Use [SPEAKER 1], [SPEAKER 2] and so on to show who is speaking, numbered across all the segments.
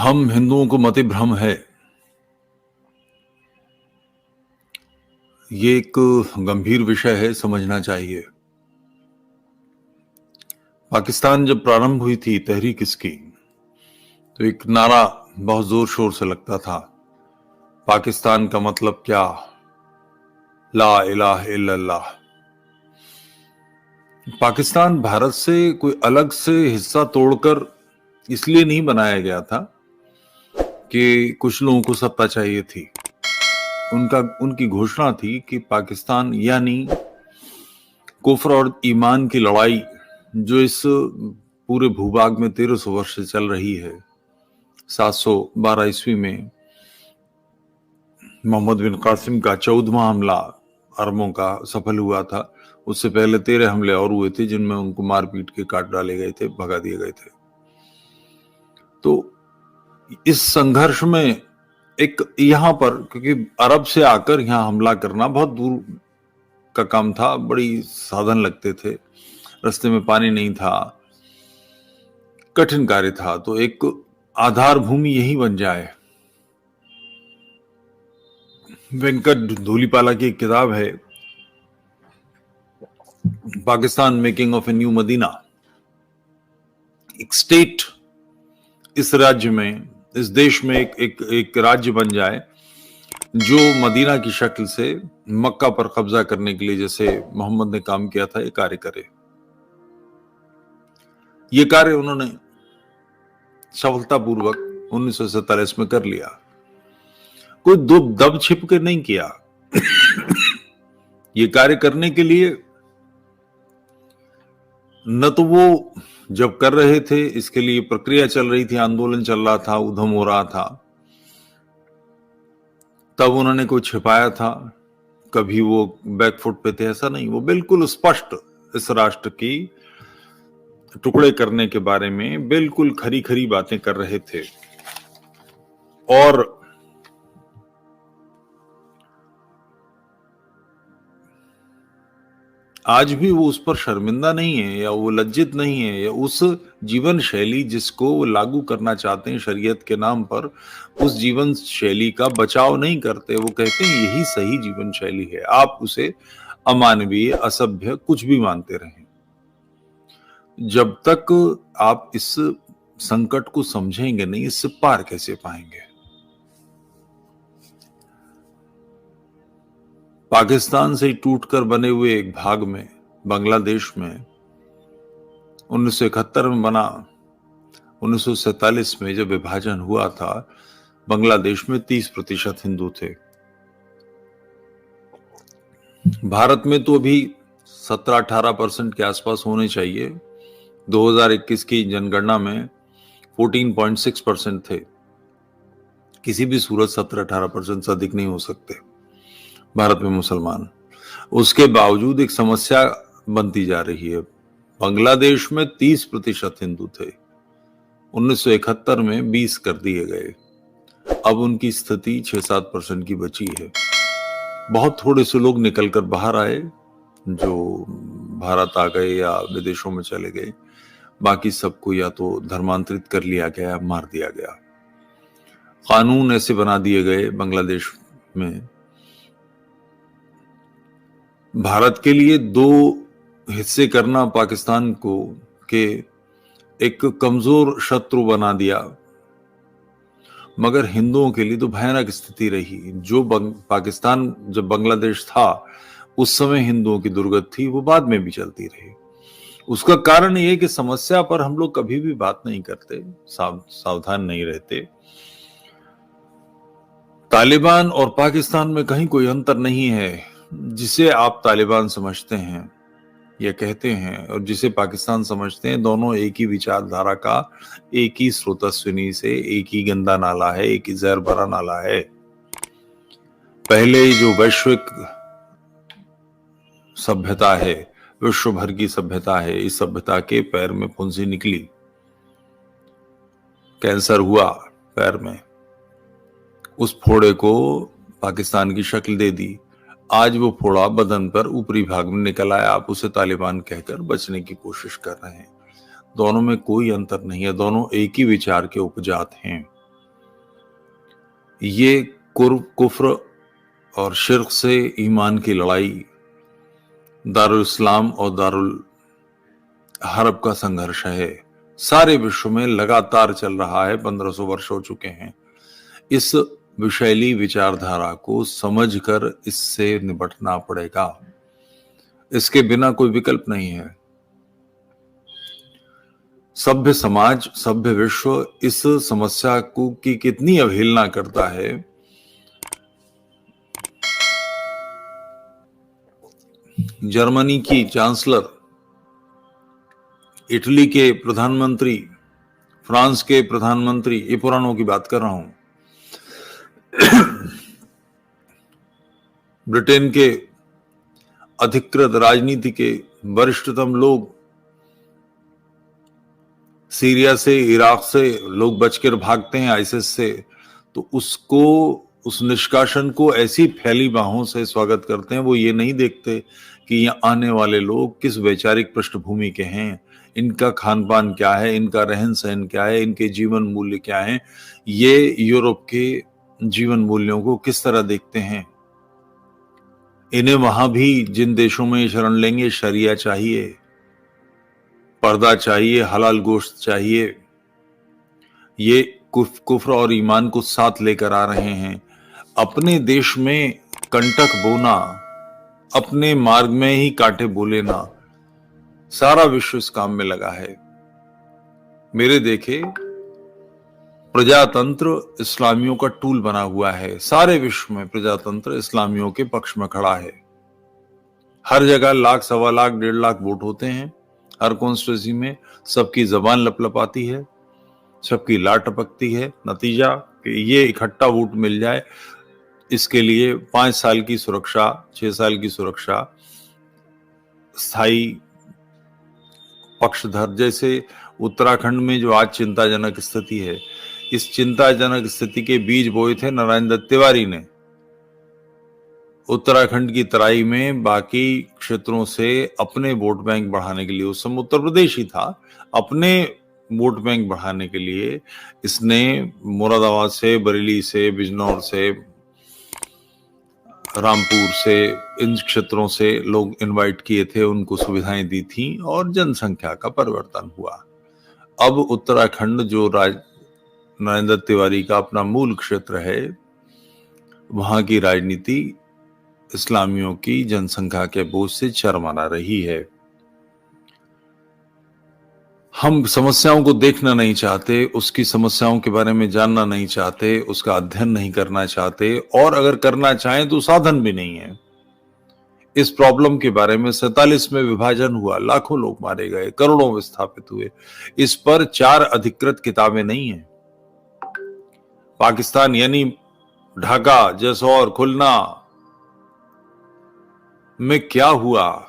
[SPEAKER 1] हम हिंदुओं को मति भ्रम है, ये एक गंभीर विषय है, समझना चाहिए। पाकिस्तान जब प्रारंभ हुई थी तहरीक इसकी, तो एक नारा बहुत जोर शोर से लगता था, पाकिस्तान का मतलब क्या, ला इलाहा इल्लल्लाह। पाकिस्तान भारत से कोई अलग से हिस्सा तोड़कर इसलिए नहीं बनाया गया था कि कुछ लोगों को सत्ता चाहिए थी। उनकी घोषणा थी कि पाकिस्तान यानी कुफ्र और ईमान की लड़ाई जो इस पूरे भूभाग में 1300 वर्ष से चल रही है। 712 ईस्वी में मोहम्मद बिन कासिम का 14वां हमला अरबों का सफल हुआ था। उससे पहले 13 हमले और हुए थे जिनमें उनको मार पीट के काट डाले गए थे, भगा दिए गए थे। तो इस संघर्ष में एक यहां पर, क्योंकि अरब से आकर यहां हमला करना बहुत दूर का काम था, बड़ी साधन लगते थे, रास्ते में पानी नहीं था, कठिन कार्य था। तो एक आधार भूमि यही बन जाए। वेंकट धूलीपाला की एक किताब है, Pakistan making of a new Medina. एक स्टेट इस राज्य में, इस देश में एक राज्य बन जाए जो मदीना की शक्ल से मक्का पर कब्जा करने के लिए जैसे मोहम्मद ने काम किया था, ये कार्य करे। ये कार्य उन्होंने सफलतापूर्वक 1947 में कर लिया। कोई दब छिप के नहीं किया। ये कार्य करने के लिए न तो वो जब कर रहे थे इसके लिए प्रक्रिया चल रही थी, आंदोलन चल रहा था, उधम हो रहा था, तब उन्होंने कोई छिपाया था, कभी वो बैकफुट पे थे, ऐसा नहीं। वो बिल्कुल स्पष्ट इस राष्ट्र की टुकड़े करने के बारे में बिल्कुल खरी खरी बातें कर रहे थे। और आज भी वो उस पर शर्मिंदा नहीं है या वो लज्जित नहीं है, या उस जीवन शैली जिसको वो लागू करना चाहते हैं शरीयत के नाम पर, उस जीवन शैली का बचाव नहीं करते। वो कहते हैं यही सही जीवन शैली है, आप उसे अमानवीय, असभ्य कुछ भी मानते रहें। जब तक आप इस संकट को समझेंगे नहीं, इससे पार कैसे पाएंगे। पाकिस्तान से टूटकर बने हुए एक भाग में, बांग्लादेश में 1971 में बना, 1947 में जब विभाजन हुआ था, बांग्लादेश में 30% हिंदू थे। भारत में तो अभी 17-18% के आसपास होने चाहिए। 2021 की जनगणना में 14.6% थे। किसी भी सूरत 17-18% से अधिक नहीं हो सकते भारत में मुसलमान। उसके बावजूद एक समस्या बनती जा रही है। बांग्लादेश में 30% हिंदू थे, 1971 में 20 कर दिए गए, अब उनकी स्थिति 6-7% की बची है। बहुत थोड़े से लोग निकलकर बाहर आए, जो भारत आ गए या विदेशों में चले गए। बाकी सबको या तो धर्मांतरित कर लिया गया, मार दिया गया। कानून ऐसे बना दिए गए बांग्लादेश में, भारत के लिए 2 हिस्से करना पाकिस्तान को के एक कमजोर शत्रु बना दिया, मगर हिंदुओं के लिए तो भयानक स्थिति रही। जो पाकिस्तान जब बांग्लादेश था उस समय हिंदुओं की दुर्गत थी, वो बाद में भी चलती रही। उसका कारण ये कि समस्या पर हम लोग कभी भी बात नहीं करते, सावधान नहीं रहते। तालिबान और पाकिस्तान में कहीं कोई अंतर नहीं है। जिसे आप तालिबान समझते हैं या कहते हैं और जिसे पाकिस्तान समझते हैं, दोनों एक ही विचारधारा का, एक ही स्रोतस्विनी से, एक ही गंदा नाला है, एक ही जहर भरा नाला है। पहले जो वैश्विक सभ्यता है, विश्व भर की सभ्यता है, इस सभ्यता के पैर में फुंसी निकली, कैंसर हुआ पैर में, उस फोड़े को पाकिस्तान की शक्ल दे दी। आज वो फोड़ा बदन पर ऊपरी भाग में निकल आया, आप उसे तालिबान कहकर बचने की कोशिश कर रहे हैं। दोनों में कोई अंतर नहीं है, दोनों एक ही विचार के उपजात हैं। ये कुफ्र और शिर्क से ईमान की लड़ाई दारुल इस्लाम और दारुल हर्ब का संघर्ष है। सारे विश्व में लगातार चल रहा है, 1500 वर्ष हो चुके हैं। इस विषैली विचारधारा को समझकर इससे निपटना पड़ेगा, इसके बिना कोई विकल्प नहीं है। सभ्य समाज, सभ्य विश्व इस समस्या को की कितनी अवहेलना करता है। जर्मनी की चांसलर, इटली के प्रधानमंत्री, फ्रांस के प्रधानमंत्री, ये पुरानों की बात कर रहा हूं, ब्रिटेन के अधिकृत राजनीति के वरिष्ठतम लोग, सीरिया से, इराक से लोग बचकर भागते हैं आईसिस से, तो उसको, उस निष्कासन को ऐसी फैली बाहों से स्वागत करते हैं। वो ये नहीं देखते कि यहाँ आने वाले लोग किस वैचारिक पृष्ठभूमि के हैं, इनका खान पान क्या है, इनका रहन सहन क्या है, इनके जीवन मूल्य क्या हैं, ये यूरोप के जीवन मूल्यों को किस तरह देखते हैं। इन्हें वहां भी जिन देशों में शरण लेंगे, शरिया चाहिए, पर्दा चाहिए, हलाल गोश्त चाहिए। ये कुफ्र और ईमान को साथ लेकर आ रहे हैं। अपने देश में कंटक बोना, अपने मार्ग में ही कांटे बो लेना, सारा विश्व इस काम में लगा है। मेरे देखे प्रजातंत्र इस्लामियों का टूल बना हुआ है। सारे विश्व में प्रजातंत्र इस्लामियों के पक्ष में खड़ा है। हर जगह लाख, सवा लाख, 1.5 लाख वोट होते हैं हर कॉन्स्टिट्यूंसी में। सबकी जबान लपलपाती है, सबकी लाट टपकती है। नतीजा कि ये इकट्ठा वोट मिल जाए, इसके लिए 5 साल की सुरक्षा, 6 साल की सुरक्षा, स्थायी पक्षधर। जैसे उत्तराखंड में जो आज चिंताजनक स्थिति है, इस चिंताजनक स्थिति के बीज बोए थे नारायण दत्त तिवारी ने। उत्तराखंड की तराई में बाकी क्षेत्रों से अपने वोट बैंक बढ़ाने के लिए, उस समय उत्तर प्रदेश ही था, अपने वोट बैंक बढ़ाने के लिए इसने मुरादाबाद से, बरेली से, बिजनौर से, रामपुर से, इन क्षेत्रों से लोग इनवाइट किए थे, उनको सुविधाएं दी थी और जनसंख्या का परिवर्तन हुआ। अब उत्तराखंड जो नारायण दत्त तिवारी का अपना मूल क्षेत्र है, वहां की राजनीति इस्लामियों की जनसंख्या के बोझ से चरमरा रही है। हम समस्याओं को देखना नहीं चाहते, उसकी समस्याओं के बारे में जानना नहीं चाहते, उसका अध्ययन नहीं करना चाहते, और अगर करना चाहें तो साधन भी नहीं है। इस प्रॉब्लम के बारे में 47 में विभाजन हुआ, लाखों लोग मारे गए, करोड़ों विस्थापित हुए। इस पर 4 अधिकृत किताबें नहीं है। पाकिस्तान यानी ढाका, जसौर, खुलना में क्या हुआ,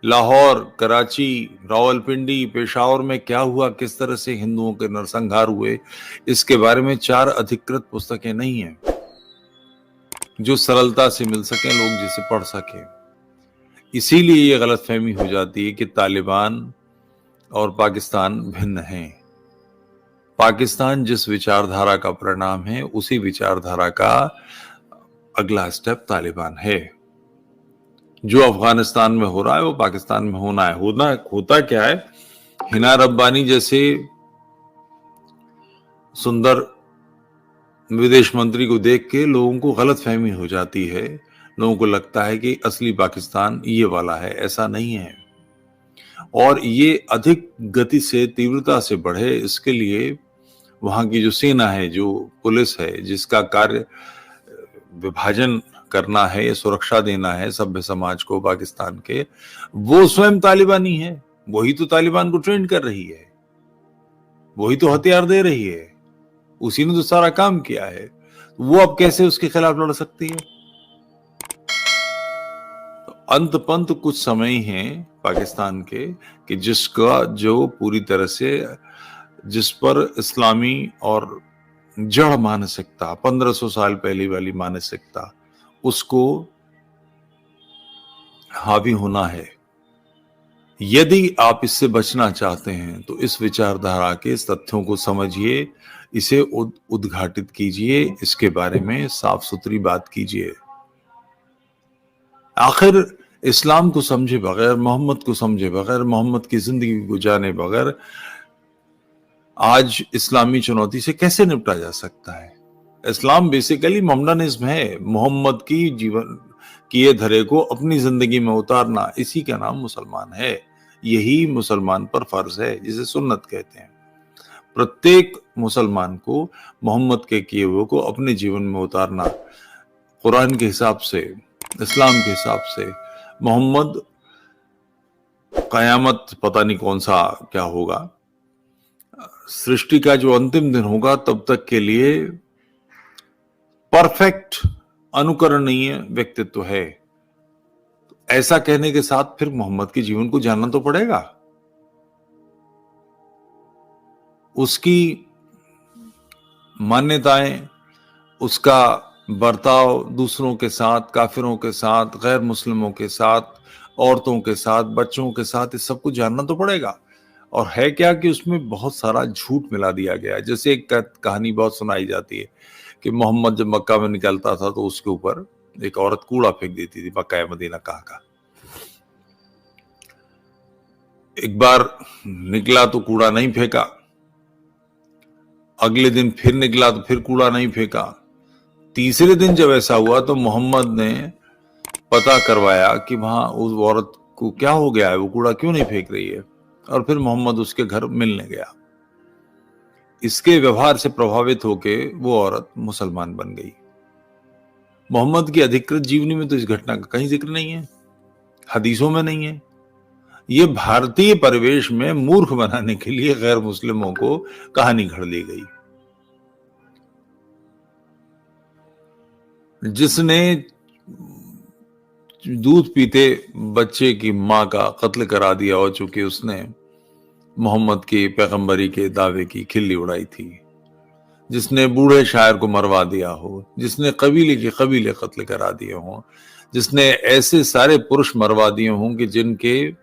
[SPEAKER 1] लाहौर, कराची, रावलपिंडी, पेशावर में क्या हुआ, किस तरह से हिंदुओं के नरसंहार हुए, इसके बारे में 4 अधिकृत पुस्तकें नहीं हैं जो सरलता से मिल सके, लोग जिसे पढ़ सके। इसीलिए ये गलतफहमी हो जाती है कि तालिबान और पाकिस्तान भिन्न हैं। पाकिस्तान जिस विचारधारा का परिणाम है, उसी विचारधारा का अगला स्टेप तालिबान है। जो अफगानिस्तान में हो रहा है वो पाकिस्तान में होना है। होता क्या है, हिना रब्बानी जैसे सुंदर विदेश मंत्री को देख के लोगों को गलतफहमी हो जाती है। लोगों को लगता है कि असली पाकिस्तान ये वाला है, ऐसा नहीं है। और ये अधिक गति से, तीव्रता से बढ़े, इसके लिए वहां की जो सेना है, जो पुलिस है, जिसका कार्य विभाजन करना है, सुरक्षा देना है सभ्य समाज को पाकिस्तान के, वो स्वयं तालिबानी है। वही तो तालिबान को ट्रेन कर रही है, वही तो हथियार दे रही है, उसी ने तो सारा काम किया है। वो अब कैसे उसके खिलाफ लड़ सकती है? तो अंत पंत कुछ समय ही है पाकिस्तान के कि जिसका, जो पूरी तरह से, जिस पर इस्लामी और जड़ मानसिकता, 1500 साल पहले वाली मानसिकता, उसको हावी होना है। यदि आप इससे बचना चाहते हैं तो इस विचारधारा के इस तथ्यों को समझिए, इसे उद्घाटित कीजिए, इसके बारे में साफ सुथरी बात कीजिए। आखिर इस्लाम को समझे बगैर, मोहम्मद को समझे बगैर, मोहम्मद की जिंदगी को जाने बगैर आज इस्लामी चुनौती से कैसे निपटा जा सकता है? इस्लाम बेसिकली मोहम्मडनिज्म है, मोहम्मद की जीवन किए धरे को अपनी जिंदगी में उतारना, इसी का नाम मुसलमान है। यही मुसलमान पर फर्ज है, जिसे सुन्नत कहते हैं। प्रत्येक मुसलमान को मोहम्मद के किए हुए को अपने जीवन में उतारना, कुरान के हिसाब से, इस्लाम के हिसाब से। मोहम्मद कयामत पता नहीं कौन सा क्या होगा, सृष्टि का जो अंतिम दिन होगा तब तक के लिए परफेक्ट अनुकरणीय व्यक्तित्व है। ऐसा कहने के साथ फिर मोहम्मद के जीवन को जानना तो पड़ेगा। उसकी मान्यताएं, उसका बर्ताव दूसरों के साथ, काफिरों के साथ, गैर मुस्लिमों के साथ, औरतों के साथ, बच्चों के साथ, इस सब को जानना तो पड़ेगा। और है क्या कि उसमें बहुत सारा झूठ मिला दिया गया है। जैसे एक कहानी बहुत सुनाई जाती है कि मोहम्मद जब मक्का में निकलता था तो उसके ऊपर एक औरत कूड़ा फेंक देती थी, मक्का या मदीना का। एक बार निकला तो कूड़ा नहीं फेंका, अगले दिन फिर निकला तो फिर कूड़ा नहीं फेंका। तीसरे दिन जब ऐसा हुआ तो मोहम्मद ने पता करवाया कि वहां उस औरत को क्या हो गया है, वो कूड़ा क्यों नहीं फेंक रही है, और फिर मोहम्मद उसके घर मिलने गया। इसके व्यवहार से प्रभावित होके वो औरत मुसलमान बन गई। मोहम्मद की अधिकृत जीवनी में तो इस घटना का कहीं जिक्र नहीं है, हदीसों में नहीं है। ये भारतीय परिवेश में मूर्ख बनाने के लिए गैर मुस्लिमों को कहानी घड़ ली गई। जिसने दूध पीते बच्चे की मां का कत्ल करा दिया हो, चूंकि उसने मोहम्मद की पैगंबरी के दावे की खिल्ली उड़ाई थी, जिसने बूढ़े शायर को मरवा दिया हो, जिसने कबीले के कबीले कत्ल करा दिए हों, जिसने ऐसे सारे पुरुष मरवा दिए हों कि जिनके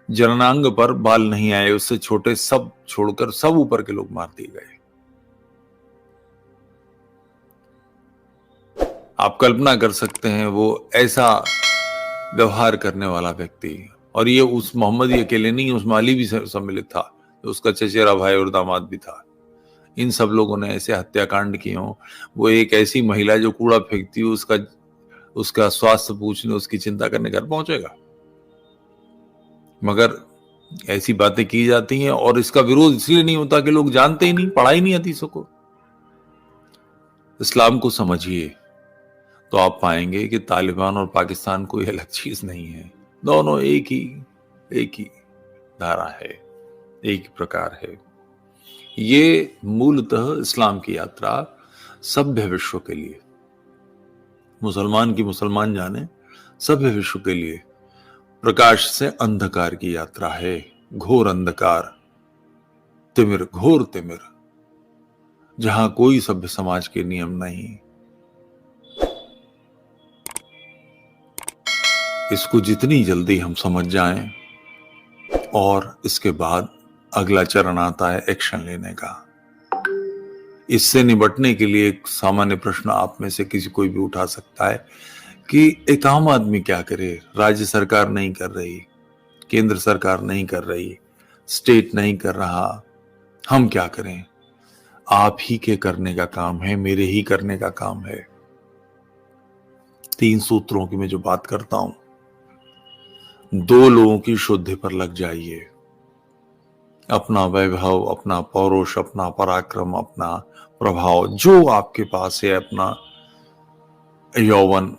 [SPEAKER 1] जननांग पर बाल नहीं आए, उससे छोटे सब छोड़कर सब ऊपर के लोग मार दिए गए। आप कल्पना कर सकते हैं वो ऐसा व्यवहार करने वाला व्यक्ति। और ये उस मोहम्मद ही अकेले नहीं, उस माली भी सम्मिलित था, तो उसका चचेरा भाई और दामाद भी था। इन सब लोगों ने ऐसे हत्याकांड किए हों। वो एक ऐसी महिला जो कूड़ा फेंकती हो, उसका स्वास्थ्य पूछने, उसकी चिंता करने घर पहुंचेगा। मगर ऐसी बातें की जाती हैं, और इसका विरोध इसलिए नहीं होता कि लोग जानते ही नहीं, पढ़ा ही नहीं हदीसों को। इस्लाम को समझिए तो आप पाएंगे कि तालिबान और पाकिस्तान कोई अलग चीज नहीं है। दोनों एक ही धारा है, एक ही प्रकार है। ये मूलतः इस्लाम की यात्रा सभ्य विश्व के लिए, मुसलमान की मुसलमान जाने, सभ्य विश्व के लिए प्रकाश से अंधकार की यात्रा है। घोर अंधकार, तिमिर, घोर तिमिर, जहां कोई सभ्य समाज के नियम नहीं। इसको जितनी जल्दी हम समझ जाएं, और इसके बाद अगला चरण आता है एक्शन लेने का। इससे निपटने के लिए एक सामान्य प्रश्न आप में से किसी कोई भी उठा सकता है कि एक आम आदमी क्या करे। राज्य सरकार नहीं कर रही, केंद्र सरकार नहीं कर रही, स्टेट नहीं कर रहा, हम क्या करें? आप ही के करने का काम है, मेरे ही करने का काम है। 3 सूत्रों की मैं जो बात करता हूं, 2 लोगों की शुद्धि पर लग जाइए। अपना वैभव, अपना पौरुष, अपना पराक्रम, अपना प्रभाव जो आपके पास है, अपना यौवन,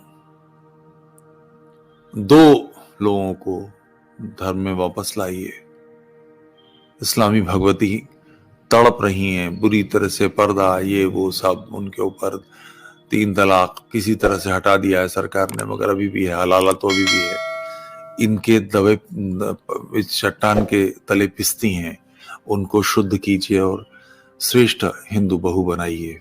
[SPEAKER 1] 2 लोगों को धर्म में वापस लाइए। इस्लामी भगवती तड़प रही हैं बुरी तरह से, पर्दा ये वो सब उनके ऊपर, 3 तलाक किसी तरह से हटा दिया है सरकार ने, मगर अभी भी है, हलाला तो अभी भी है। इनके दबे चट्टान के तले पिसती हैं, उनको शुद्ध कीजिए और श्रेष्ठ हिंदू बहू बनाइए।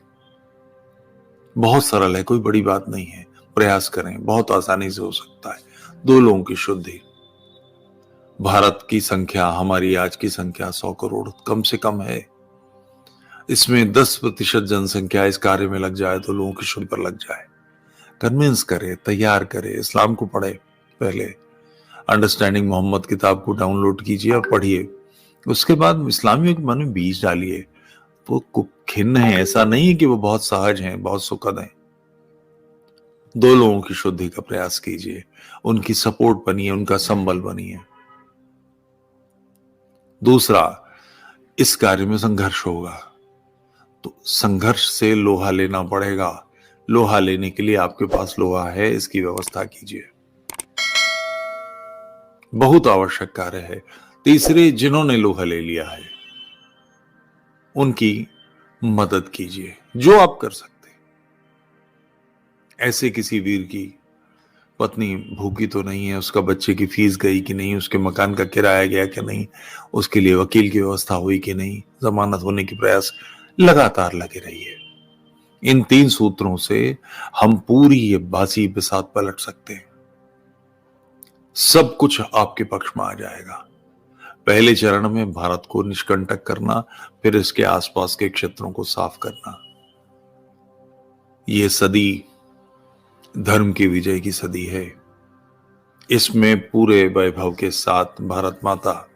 [SPEAKER 1] बहुत सरल है, कोई बड़ी बात नहीं है, प्रयास करें, बहुत आसानी से हो सकता है। 2 लोगों की शुद्धि। भारत की संख्या, हमारी आज की संख्या 100 करोड़ कम से कम है। इसमें 10% जनसंख्या इस कार्य में लग जाए तो लोगों की शुद्ध पर लग जाए। कन्विंस करे, तैयार करे, इस्लाम को पढ़े, पहले अंडरस्टैंडिंग मोहम्मद किताब को डाउनलोड कीजिए और पढ़िए। उसके बाद इस्लामियों के मन में बीज डालिए। वो खिन्न है, ऐसा नहीं है कि वो बहुत सहज हैं, बहुत सुखद हैं। दो लोगों की शुद्धि का प्रयास कीजिए, उनकी सपोर्ट बनिए, उनका संबल बनिए। दूसरा, इस कार्य में संघर्ष होगा, तो संघर्ष से लोहा लेना पड़ेगा। लोहा लेने के लिए आपके पास लोहा है, इसकी व्यवस्था कीजिए। बहुत आवश्यक कार्य है। तीसरे, जिन्होंने लोहा ले लिया है उनकी मदद कीजिए, जो आप कर सकते। ऐसे किसी वीर की पत्नी भूखी तो नहीं है, उसका बच्चे की फीस गई कि नहीं, उसके मकान का किराया गया कि नहीं, उसके लिए वकील की व्यवस्था हुई कि नहीं, जमानत होने की प्रयास लगातार लगे रहिए। इन 3 सूत्रों से हम पूरी ये बाजी बिसात पलट सकते हैं। सब कुछ आपके पक्ष में आ जाएगा। पहले चरण में भारत को निष्कंटक करना, फिर इसके आसपास के क्षेत्रों को साफ करना। ये सदी धर्म की विजय की सदी है। इसमें पूरे वैभव के साथ भारत माता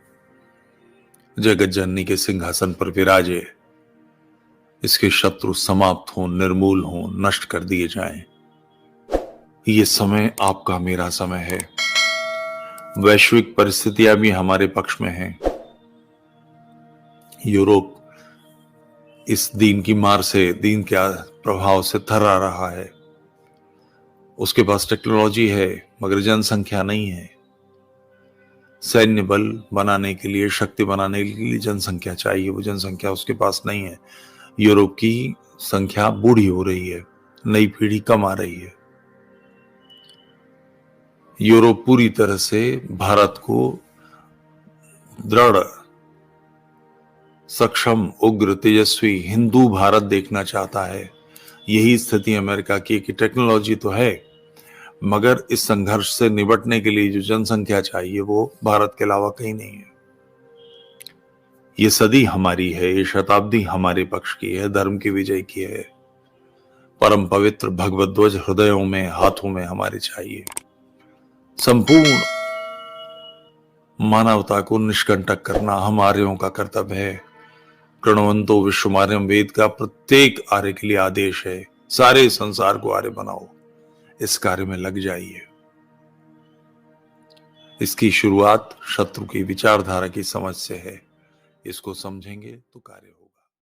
[SPEAKER 1] जगत जननी के सिंहासन पर विराजे, इसके शत्रु समाप्त हों, निर्मूल हों, नष्ट कर दिए जाएं। ये समय आपका, मेरा समय है। वैश्विक परिस्थितियां भी हमारे पक्ष में हैं। यूरोप इस दीन की मार से, दीन के प्रभाव से थर्रा रहा है। उसके पास टेक्नोलॉजी है मगर जनसंख्या नहीं है। सैन्य बल बनाने के लिए, शक्ति बनाने के लिए जनसंख्या चाहिए, वो जनसंख्या उसके पास नहीं है। यूरोप की संख्या बूढ़ी हो रही है, नई पीढ़ी कम आ रही है। यूरोप पूरी तरह से भारत को दृढ़, सक्षम, उग्र, तेजस्वी हिंदू भारत देखना चाहता है। यही स्थिति अमेरिका की कि टेक्नोलॉजी तो है मगर इस संघर्ष से निपटने के लिए जो जनसंख्या चाहिए वो भारत के अलावा कहीं नहीं है। ये सदी हमारी है, ये शताब्दी हमारे पक्ष की है, धर्म की विजय की है। परम पवित्र भगवत ध्वज हृदयों में, हाथों में हमारे चाहिए। संपूर्ण मानवता को निष्कंटक करना हम आर्यों का कर्तव्य है। प्रणवंतो विश्वमार्यम वेद का प्रत्येक आर्य के लिए आदेश है, सारे संसार को आर्य बनाओ। इस कार्य में लग जाइए। इसकी शुरुआत शत्रु की विचारधारा की समझ से है। इसको समझेंगे तो कार्य होगा।